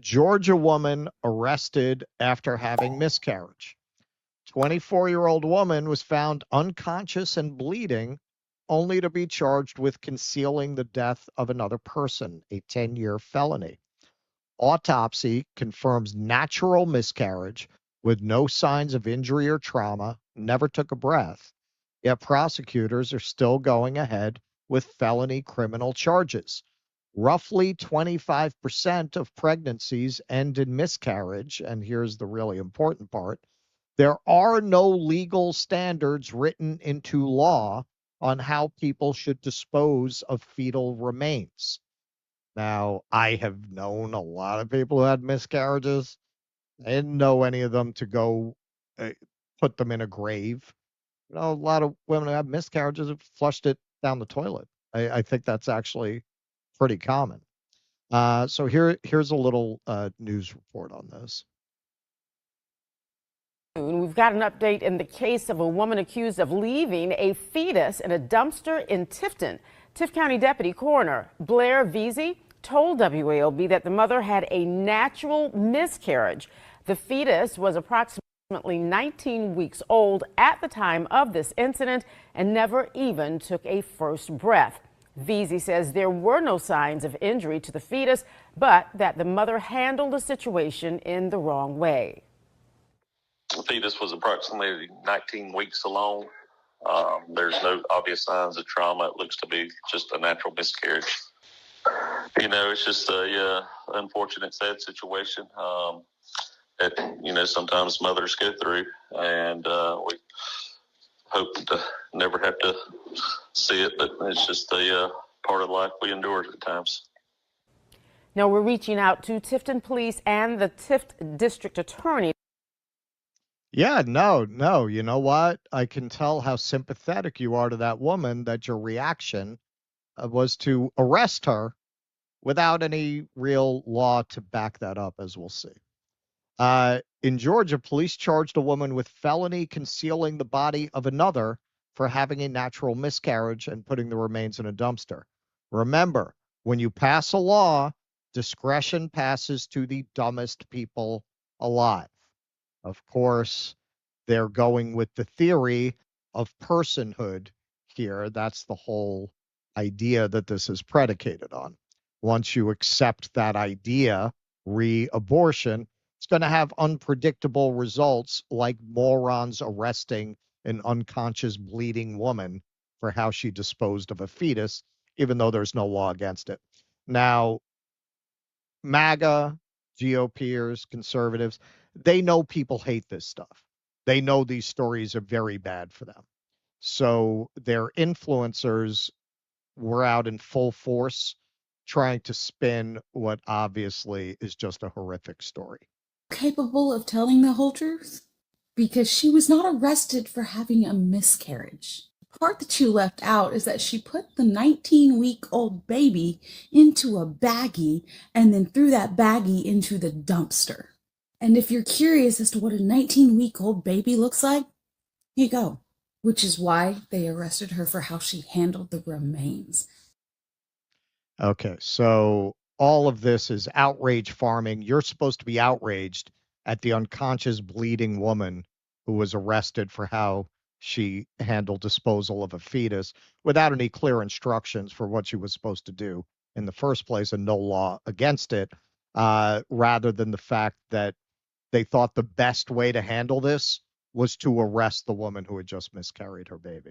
Georgia woman arrested after having miscarriage. 24-year-old woman was found unconscious and bleeding, only to be charged with concealing the death of another person, a 10-year felony. Autopsy confirms natural miscarriage with no signs of injury or trauma, never took a breath. Yet prosecutors are still going ahead with felony criminal charges. Roughly 25% of pregnancies end in miscarriage, and here's the really important part. There are no legal standards written into law on how people should dispose of fetal remains. Now, I have known a lot of people who had miscarriages. I didn't know any of them to go uh, put them in a grave. A lot of women who have miscarriages have flushed it down the toilet. I think that's actually pretty common. So here's a little news report on this. We've got an update in the case of a woman accused of leaving a fetus in a dumpster in Tifton. Tift County Deputy Coroner Blair Veazey told WAOB that the mother had a natural miscarriage. The fetus was approximately 19 weeks old at the time of this incident and never even took a first breath. Veazey says there were no signs of injury to the fetus, but that the mother handled the situation in the wrong way. The fetus was approximately 19 weeks along. There's no obvious signs of trauma. It looks to be just a natural miscarriage. It's just a unfortunate, sad situation that, sometimes mothers go through. And we hope to never have to see it, but it's just a part of life we endure at times. Now we're reaching out to Tifton Police and the Tift District Attorney. Yeah, no. You know what? I can tell how sympathetic you are to that woman that your reaction was to arrest her without any real law to back that up, as we'll see. In Georgia, police charged a woman with felony concealing the body of another for having a natural miscarriage and putting the remains in a dumpster. Remember, when you pass a law, discretion passes to the dumbest people alive. Of course, they're going with the theory of personhood here. That's the whole idea that this is predicated on. Once you accept that idea, re-abortion, it's going to have unpredictable results like morons arresting an unconscious bleeding woman for how she disposed of a fetus, even though there's no law against it. Now, MAGA, GOPers, conservatives, they know people hate this stuff. They know these stories are very bad for them. So their influencers were out in full force trying to spin what obviously is just a horrific story. Capable of telling the whole truth? Because she was not arrested for having a miscarriage. The part that you left out is that she put the 19-week-old baby into a baggie and then threw that baggie into the dumpster. And if you're curious as to what a 19-week-old baby looks like, here you go. Which is why they arrested her for how she handled the remains. Okay, so all of this is outrage farming. You're supposed to be outraged at the unconscious bleeding woman who was arrested for how she handled disposal of a fetus without any clear instructions for what she was supposed to do in the first place and no law against it, rather than the fact that they thought the best way to handle this was to arrest the woman who had just miscarried her baby.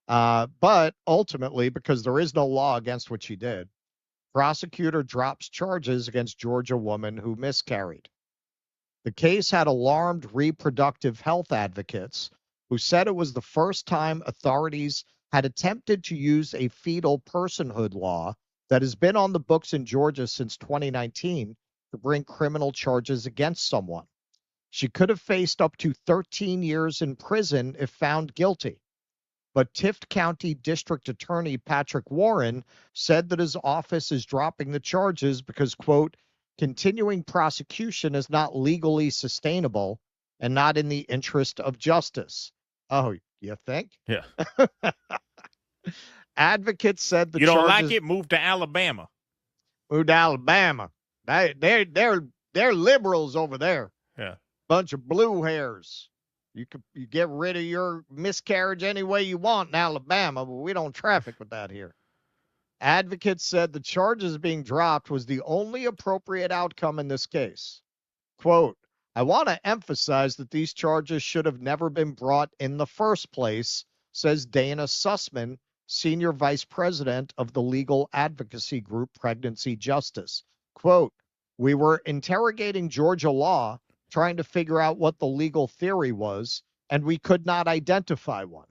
But ultimately, because there is no law against what she did, prosecutor drops charges against Georgia woman who miscarried. The case had alarmed reproductive health advocates who said it was the first time authorities had attempted to use a fetal personhood law that has been on the books in Georgia since 2019 to bring criminal charges against someone. She could have faced up to 13 years in prison if found guilty. But Tift County District Attorney Patrick Warren said that his office is dropping the charges because, quote, continuing prosecution is not legally sustainable and not in the interest of justice. Oh, you think? Yeah. Advocates said the you don't charges, like it? Move to Alabama. Move to Alabama. They're They're liberals over there. Yeah. Bunch of blue hairs. You get rid of your miscarriage any way you want in Alabama, but we don't traffic with that here. Advocates said the charges being dropped was the only appropriate outcome in this case. Quote, I want to emphasize that these charges should have never been brought in the first place, says Dana Sussman, Senior Vice President of the legal advocacy group Pregnancy Justice. Quote, we were interrogating Georgia law, trying to figure out what the legal theory was, and we could not identify one.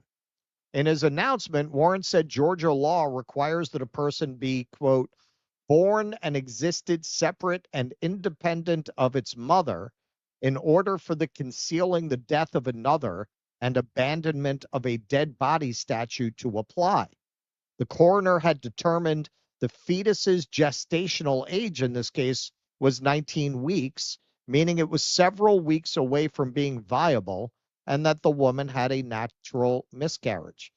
In his announcement, Warren said Georgia law requires that a person be, quote, born and existed separate and independent of its mother in order for the concealing the death of another and abandonment of a dead body statute to apply. The coroner had determined the fetus's gestational age in this case was 19 weeks, meaning it was several weeks away from being viable, and that the woman had a natural miscarriage.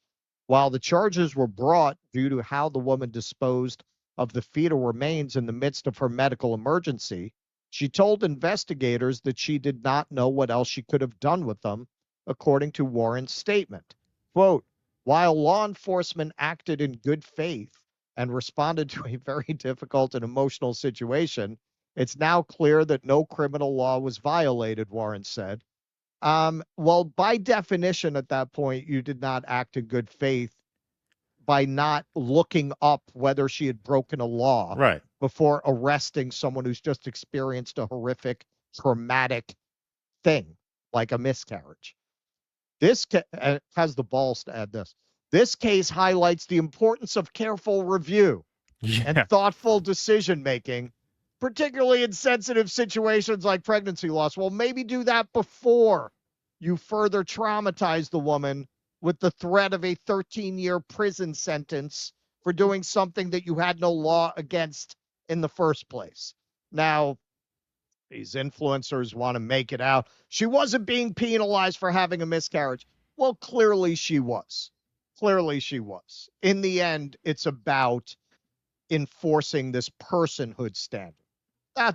While the charges were brought due to how the woman disposed of the fetal remains in the midst of her medical emergency, she told investigators that she did not know what else she could have done with them, according to Warren's statement. Quote, while law enforcement acted in good faith and responded to a very difficult and emotional situation, it's now clear that no criminal law was violated, Warren said. Well, by definition, at that point, you did not act in good faith by not looking up whether she had broken a law Right. before arresting someone who's just experienced a horrific, traumatic thing like a miscarriage. This has the balls to add this. This case highlights the importance of careful review and thoughtful decision making, particularly in sensitive situations like pregnancy loss. Well, maybe do that before you further traumatize the woman with the threat of a 13-year prison sentence for doing something that you had no law against in the first place. Now, these influencers want to make it out she wasn't being penalized for having a miscarriage. Well, clearly she was. Clearly she was. In the end, it's about enforcing this personhood standard.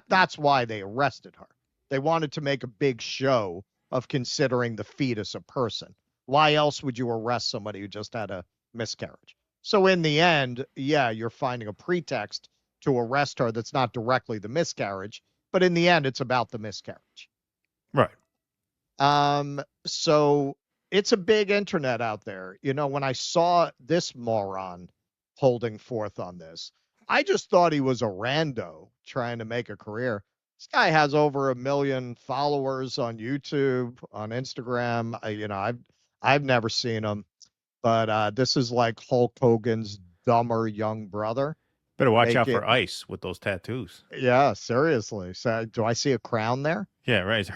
That's why they arrested her. They wanted to make a big show of considering the fetus a person. Why else would you arrest somebody who just had a miscarriage? So in the end, yeah, you're finding a pretext to arrest her that's not directly the miscarriage, but in the end, it's about the miscarriage. Right. So it's a big internet out there. You know, when I saw this moron holding forth on this, I just thought he was a rando trying to make a career. This guy has over 1 million followers on YouTube, on Instagram. I've never seen him, but this is like Hulk Hogan's dumber young brother. Better watch out for Ice with those tattoos. Yeah, seriously. So, do I see a crown there? Yeah, right.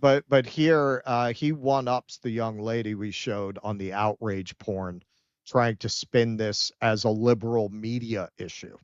But here he one-ups the young lady we showed on the outrage porn, trying to spin this as a liberal media issue.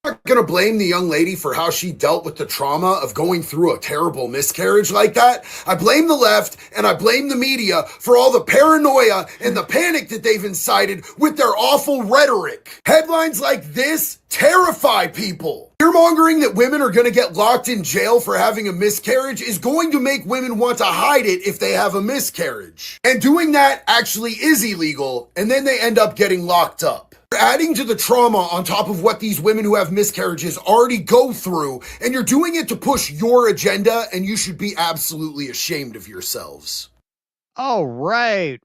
I'm not going to blame the young lady for how she dealt with the trauma of going through a terrible miscarriage like that. I blame the left and I blame the media for all the paranoia and the panic that they've incited with their awful rhetoric. Headlines like this terrify people. Fear-mongering that women are going to get locked in jail for having a miscarriage is going to make women want to hide it if they have a miscarriage. And doing that actually is illegal, and then they end up getting locked up. You're adding to the trauma on top of what these women who have miscarriages already go through, and you're doing it to push your agenda, and you should be absolutely ashamed of yourselves. Oh, right.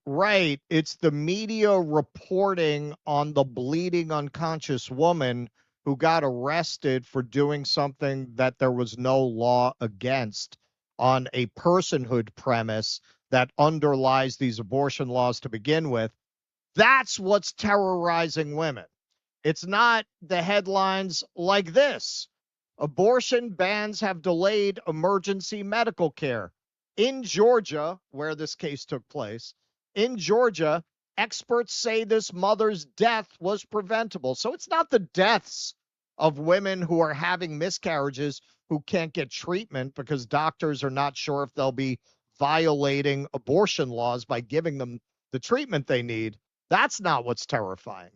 It's the media reporting on the bleeding unconscious woman who got arrested for doing something that there was no law against on a personhood premise that underlies these abortion laws to begin with. That's what's terrorizing women. It's not the headlines like this. Abortion bans have delayed emergency medical care. In Georgia, where this case took place, in Georgia, experts say this mother's death was preventable. So it's not the deaths of women who are having miscarriages who can't get treatment because doctors are not sure if they'll be violating abortion laws by giving them the treatment they need. That's not what's terrifying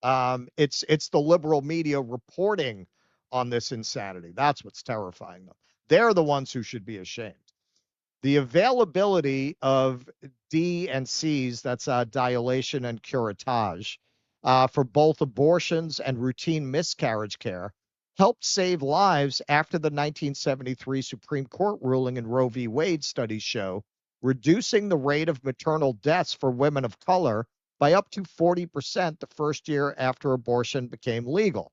them. It's the liberal media reporting on this insanity. That's what's terrifying them. They're the ones who should be ashamed. The availability of D and C's, that's dilation and curettage, for both abortions and routine miscarriage care, helped save lives after the 1973 Supreme Court ruling in Roe v. Wade. Studies show reducing the rate of maternal deaths for women of color by up to 40% the first year after abortion became legal.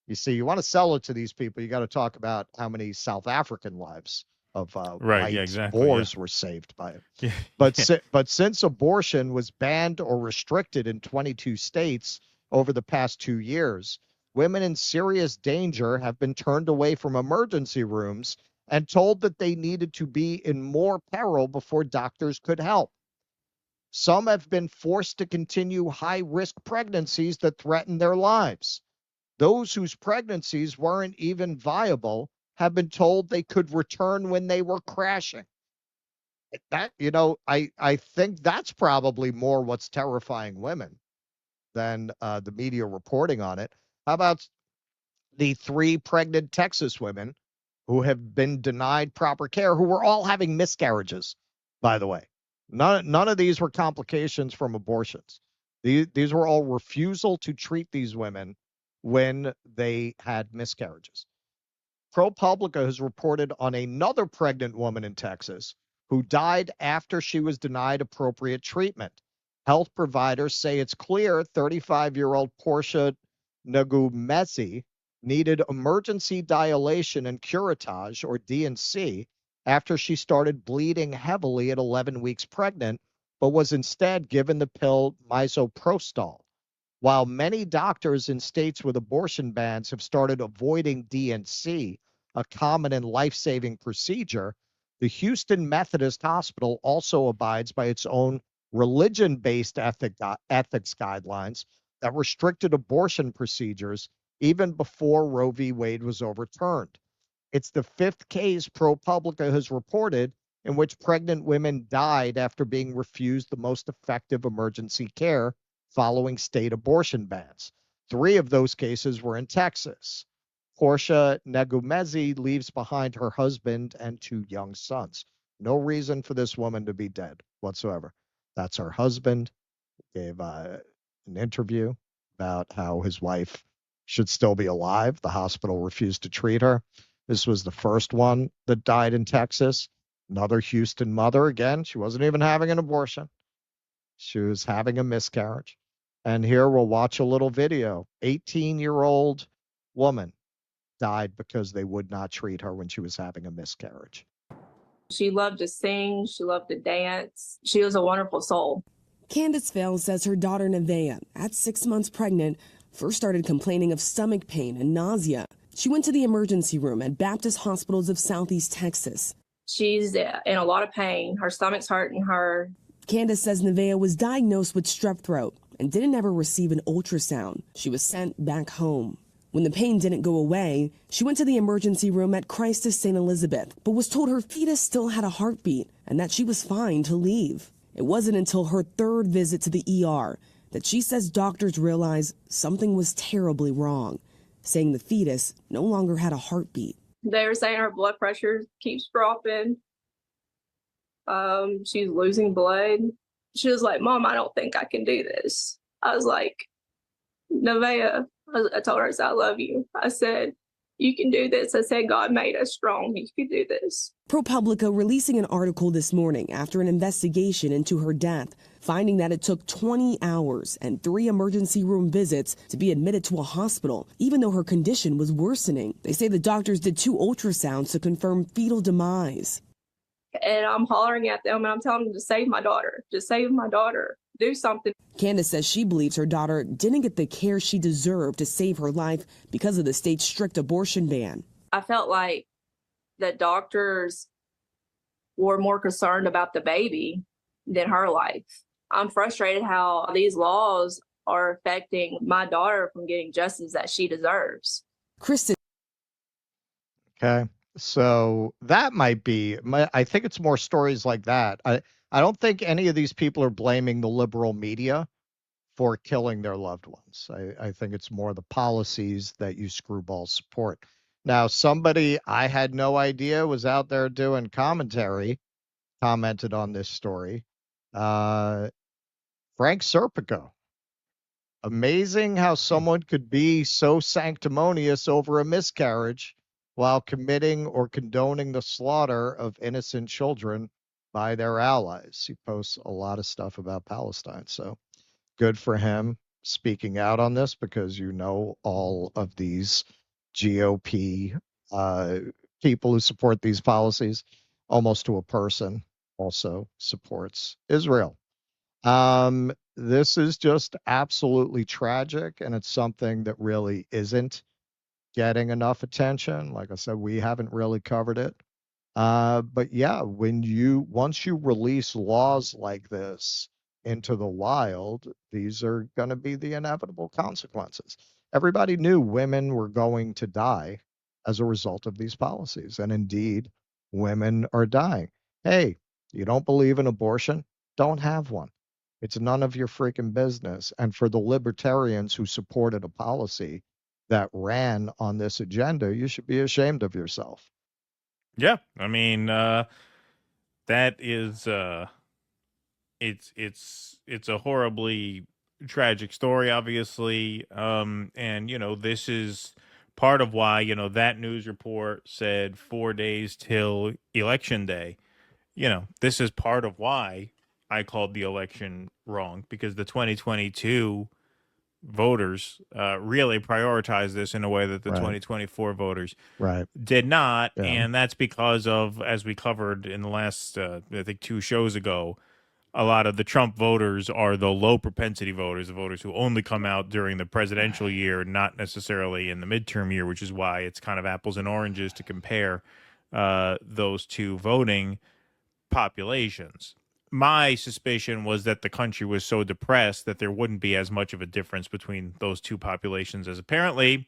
You see, you want to sell it to these people, you got to talk about how many South African lives of Right. white Yeah. Exactly. Boers were saved by it. Yeah. But since abortion was banned or restricted in 22 states over the past 2 years, women in serious danger have been turned away from emergency rooms and told that they needed to be in more peril before doctors could help. Some have been forced to continue high-risk pregnancies that threaten their lives. Those whose pregnancies weren't even viable have been told they could return when they were crashing. That, I think that's probably more what's terrifying women than the media reporting on it. How about the 3 pregnant Texas women who have been denied proper care, who were all having miscarriages, by the way? None of these were complications from abortions. These were all refusal to treat these women when they had miscarriages. ProPublica has reported on another pregnant woman in Texas who died after she was denied appropriate treatment. Health providers say it's clear 35-year-old Portia Negumezi needed emergency dilation and curettage, or D&C, after she started bleeding heavily at 11 weeks pregnant, but was instead given the pill misoprostol. While many doctors in states with abortion bans have started avoiding D&C, a common and life-saving procedure, the Houston Methodist Hospital also abides by its own religion-based ethics guidelines that restricted abortion procedures even before Roe v. Wade was overturned. It's the 5th case ProPublica has reported in which pregnant women died after being refused the most effective emergency care following state abortion bans. 3 of those cases were in Texas. Portia Negumezi leaves behind her husband and 2 young sons. No reason for this woman to be dead whatsoever. That's her husband. Gave an interview about how his wife should still be alive. The hospital refused to treat her. This was the first one that died in Texas. Another Houston mother. Again, she wasn't even having an abortion. She was having a miscarriage. And here we'll watch a little video. 18-year-old woman died because they would not treat her when she was having a miscarriage. She loved to sing. She loved to dance. She was a wonderful soul. Candace Vale says her daughter Nevaeh, at 6 months pregnant, first started complaining of stomach pain and nausea. She went to the emergency room at Baptist Hospitals of Southeast Texas. She's in a lot of pain. Her stomach's hurting her. Candace says Nevaeh was diagnosed with strep throat and didn't ever receive an ultrasound. She was sent back home. When the pain didn't go away, she went to the emergency room at Christus St. Elizabeth, but was told her fetus still had a heartbeat and that she was fine to leave. It wasn't until her 3rd visit to the ER that she says doctors realized something was terribly wrong, saying the fetus no longer had a heartbeat. They were saying her blood pressure keeps dropping. She's losing blood. She was like, "Mom, I don't think I can do this." I was like, "Nevaeh," I told her, I said, "I love you." I said, "You can do this." I said, "God made us strong. You can do this." ProPublica releasing an article this morning after an investigation into her death, finding that it took 20 hours and 3 emergency room visits to be admitted to a hospital, even though her condition was worsening. They say the doctors did 2 ultrasounds to confirm fetal demise. And I'm hollering at them and I'm telling them to save my daughter, to save my daughter, do something. Candace says she believes her daughter didn't get the care she deserved to save her life because of the state's strict abortion ban. I felt like the doctors were more concerned about the baby than her life. I'm frustrated how these laws are affecting my daughter from getting justice that she deserves. Kristen. Okay. So that might be, I think it's more stories like that. I don't think any of these people are blaming the liberal media for killing their loved ones. I think it's more the policies that you screwballs support. Now, somebody I had no idea was out there doing commentary, commented on this story. Frank Serpico. Amazing how someone could be so sanctimonious over a miscarriage while committing or condoning the slaughter of innocent children by their allies. He posts a lot of stuff about Palestine. So good for him speaking out on this, because all of these GOP people who support these policies, almost to a person, also supports Israel. This is just absolutely tragic, and it's something that really isn't getting enough attention. Like I said, we haven't really covered it. But yeah, once you release laws like this into the wild, these are going to be the inevitable consequences. Everybody knew women were going to die as a result of these policies, and indeed, women are dying. Hey, you don't believe in abortion? Don't have one. It's none of your freaking business. And for the libertarians who supported a policy that ran on this agenda, you should be ashamed of yourself. Yeah, I mean, that is it's a horribly tragic story, obviously. And this is part of why, that news report said 4 days till election day. This is part of why I called the election wrong, because the 2022 voters really prioritized this in a way that the Right. 2024 voters Right. did not. Yeah. And that's because of, as we covered in the last, I think 2 shows ago, a lot of the Trump voters are the low propensity voters, the voters who only come out during the presidential year, not necessarily in the midterm year, which is why it's kind of apples and oranges to compare those two voting populations. My suspicion was that the country was so depressed that there wouldn't be as much of a difference between those two populations as apparently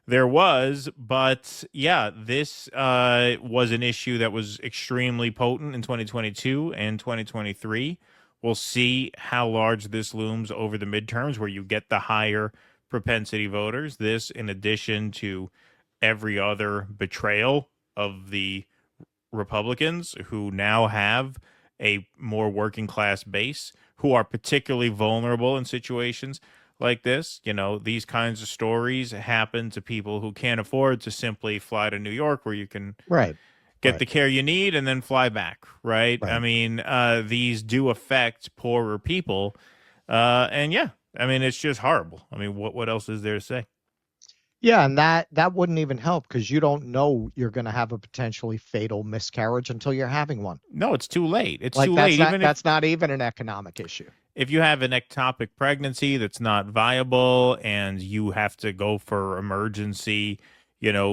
there was. But yeah, this was an issue that was extremely potent in 2022 and 2023. We'll see how large this looms over the midterms, where you get the higher propensity voters. This, in addition to every other betrayal of the Republicans, who now have a more working class base, who are particularly vulnerable in situations like this. These kinds of stories happen to people who can't afford to simply fly to New York, where you can Right. get Right. the care you need and then fly back, right? Right. I mean, these do affect poorer people. And yeah, I mean, it's just horrible. I mean, what else is there to say? Yeah, and that wouldn't even help, because you don't know you're going to have a potentially fatal miscarriage until you're having one. No, it's too late. It's Like too that's late. that's not even an economic issue. If you have an ectopic pregnancy that's not viable and you have to go for emergency,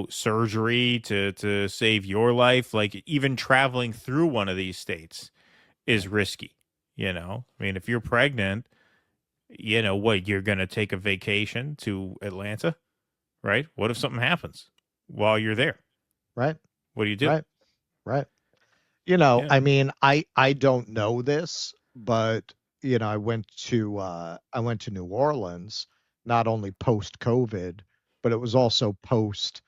surgery to save your life, like even traveling through one of these states is risky. I mean, if you're pregnant, what, you're going to take a vacation to Atlanta, right? What if something happens while you're there? Right. What do you do? Right. Right. Yeah. I mean, I don't know this, but I went to New Orleans, not only post COVID, but it was also post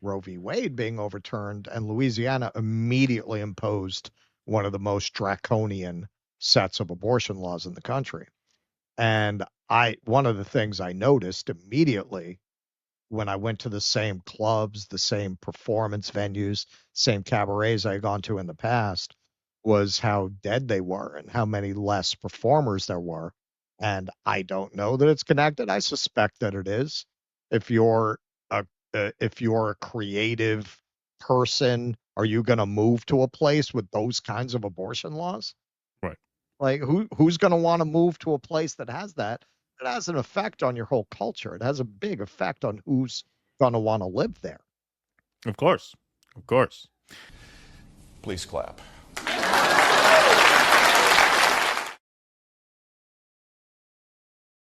Roe v. Wade being overturned, and Louisiana immediately imposed one of the most draconian sets of abortion laws in the country. And one of the things I noticed immediately when I went to the same clubs, the same performance venues, same cabarets I had gone to in the past, was how dead they were and how many less performers there were. And I don't know that it's connected. I suspect that it is. If you're a creative person, are you going to move to a place with those kinds of abortion laws? Right. Like who's going to want to move to a place that has that? It has an effect on your whole culture. It has a big effect on who's going to want to live there. Of course. Of course. Please clap.